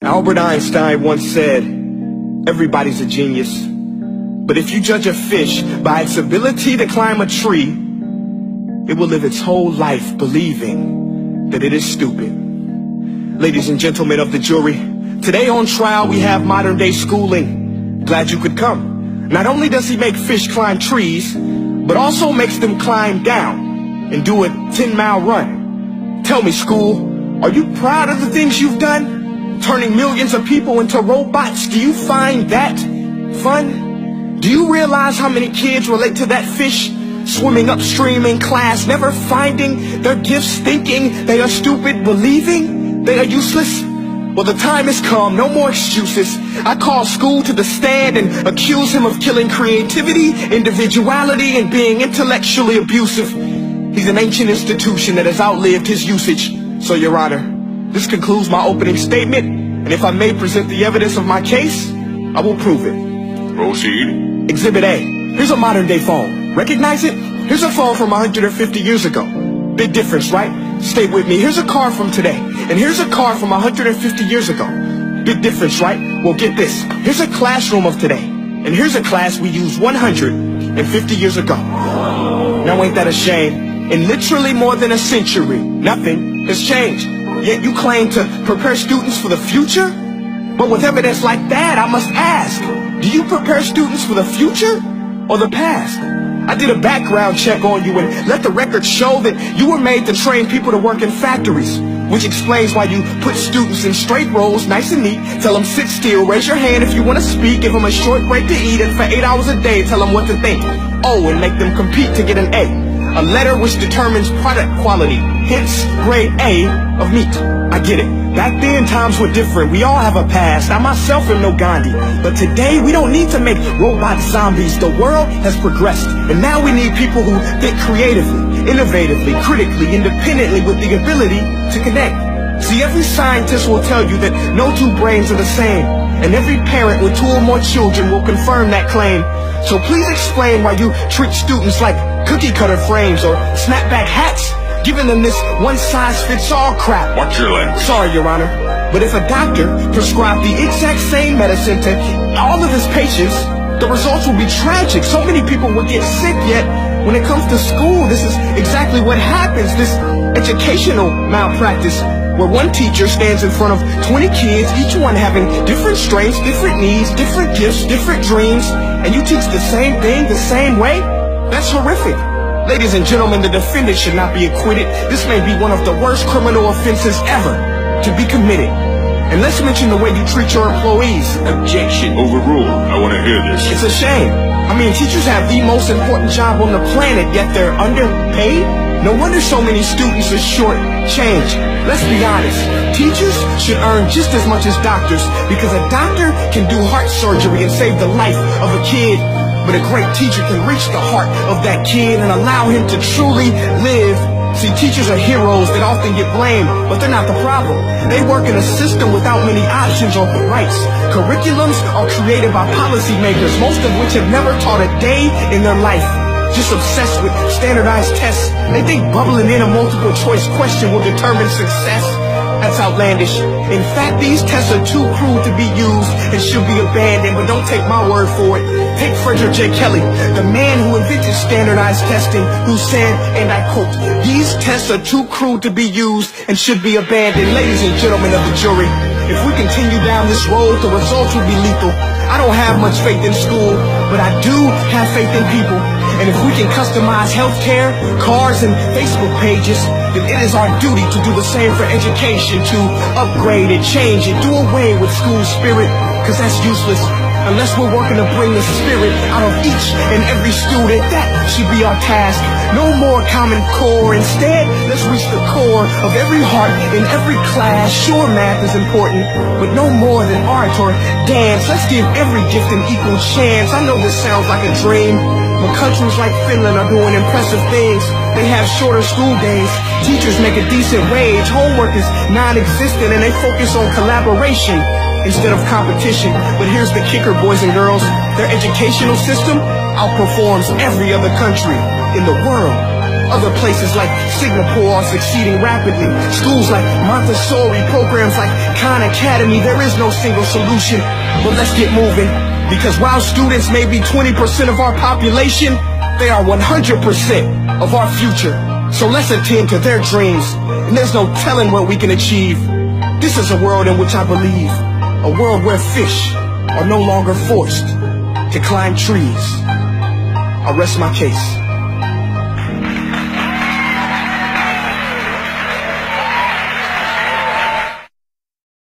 Albert Einstein once said, everybody's a genius, but if you judge a fish by its ability to climb a tree, it will live its whole life believing that it is stupid. Ladies and gentlemen of the jury, today on trial we have modern day schooling. Glad you could come. Not only does he make fish climb trees, but also makes them climb down and do a 10-mile run. Tell me, school, are you proud of the things you've done? Turning millions of people into robots, do you find that fun? Do you realize how many kids relate to that fish swimming upstream in class, never finding their gifts, thinking they are stupid, believing they are useless? Well, the time has come, no more excuses. I call school to the stand and accuse him of killing creativity, individuality, and being intellectually abusive. He's an ancient institution that has outlived his usage. So, Your Honor, this concludes my opening statement, and if I may present the evidence of my case, I will prove it. Proceed. Exhibit A. Here's a modern-day phone. Recognize it? Here's a phone from 150 years ago. Big difference, right? Stay with me. Here's a car from today, and here's a car from 150 years ago. Big difference, right? Well, get this. Here's a classroom of today, and here's a class we used 150 years ago. Now, ain't that a shame? In literally more than a century, nothing has changed. Yet you claim to prepare students for the future? But with evidence like that, I must ask, do you prepare students for the future or the past? I did a background check on you and let the record show that you were made to train people to work in factories, which explains why you put students in straight rows, nice and neat, tell them sit still, raise your hand if you want to speak, give them a short break to eat, and for 8 hours a day, tell them what to think. Oh, and make them compete to get an A letter which determines product quality, hence grade A of meat. I get it. Back then, times were different. We all have a past. I myself am no Gandhi. But today, we don't need to make robot zombies. The world has progressed. And now we need people who think creatively, innovatively, critically, independently, with the ability to connect. See, every scientist will tell you that no two brains are the same. And every parent with 2 or more children will confirm that claim. So please explain why you treat students like cookie cutter frames or snapback hats, giving them this one-size-fits-all crap. Watch your language. Sorry, Your Honor, but if a doctor prescribed the exact same medicine to all of his patients, the results will be tragic. So many people will get sick, yet when it comes to school, this is exactly what happens, this educational malpractice, where one teacher stands in front of 20 kids, each one having different strengths, different needs, different gifts, different dreams, and you teach the same thing the same way? That's horrific. Ladies and gentlemen, the defendant should not be acquitted. This may be one of the worst criminal offenses ever to be committed. And let's mention the way you treat your employees. Objection. Overruled. I want to hear this. It's a shame. I mean, teachers have the most important job on the planet, yet they're underpaid? No wonder so many students are short-changed. Let's be honest. Teachers should earn just as much as doctors, because a doctor can do heart surgery and save the life of a kid. But a great teacher can reach the heart of that kid and allow him to truly live. See, teachers are heroes that often get blamed, but they're not the problem. They work in a system without many options or rights. Curriculums are created by policymakers, most of which have never taught a day in their life. Just obsessed with standardized tests. They think bubbling in a multiple choice question will determine success. That's outlandish. In fact, these tests are too cruel to be used and should be abandoned, but don't take my word for it. Take Frederick J. Kelly, the man who invented standardized testing, who said, and I quote, "These tests are too cruel to be used and should be abandoned." Ladies and gentlemen of the jury, if we continue down this road, the results will be lethal. I don't have much faith in school, but I do have faith in people. And if we can customize healthcare, cars, and Facebook pages, then it is our duty to do the same for education, to upgrade and change and do away with school spirit, because that's useless. Unless we're working to bring the spirit out of each and every student, that should be our task. No more Common Core. Instead, let's reach the core of every heart in every class. Sure, math is important, but no more than art or dance. Let's give every gift an equal chance. I know this sounds like a dream, but countries like Finland are doing impressive things. They have shorter school days. Teachers make a decent wage. Homework is non-existent, and they focus on collaboration instead of competition. But here's the kicker, boys and girls. Their educational system outperforms every other country in the world. Other places like Singapore are succeeding rapidly. Schools like Montessori, programs like Khan Academy, there is no single solution. But let's get moving, because while students may be 20% of our population, they are 100% of our future. So let's attend to their dreams, and there's no telling what we can achieve. This is a world in which I believe, a world where fish are no longer forced to climb trees. I rest my case.